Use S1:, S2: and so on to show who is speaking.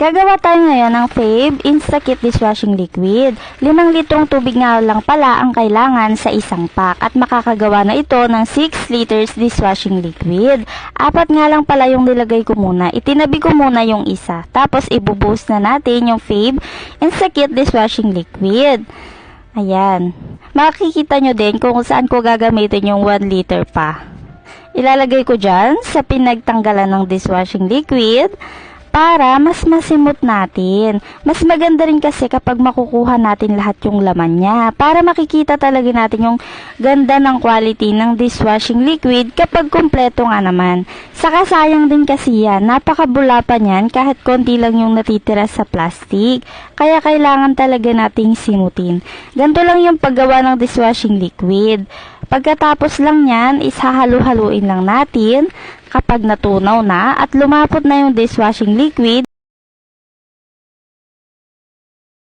S1: Gagawa tayo ngayon ng Fave Instakit Dishwashing Liquid. 5 litrong tubig nga lang pala ang kailangan sa isang pack at makakagawa na ito ng 6 liters dishwashing liquid. 4 nga lang pala yung nilagay ko muna. Itinabi ko muna yung isa. Tapos ibubuhos na natin yung Fave Instakit Dishwashing Liquid. Ayan. Makikita nyo din kung saan ko gagamitin yung 1 liter pa. Ilalagay ko dyan sa pinagtanggalan ng dishwashing liquid para mas masimot natin. Mas maganda rin kasi kapag makukuha natin lahat yung laman niya. Para makikita talaga natin yung ganda ng quality ng dishwashing liquid kapag kumpleto nga naman. Saka sayang din kasi yan. Napakabula pa niyan kahit konti lang yung natitira sa plastic. Kaya kailangan talaga nating simutin. Ganito lang yung paggawa ng dishwashing liquid. Pagkatapos lang yan, isahalo-haluin lang natin. Kapag natunaw na at lumapot na yung dishwashing liquid,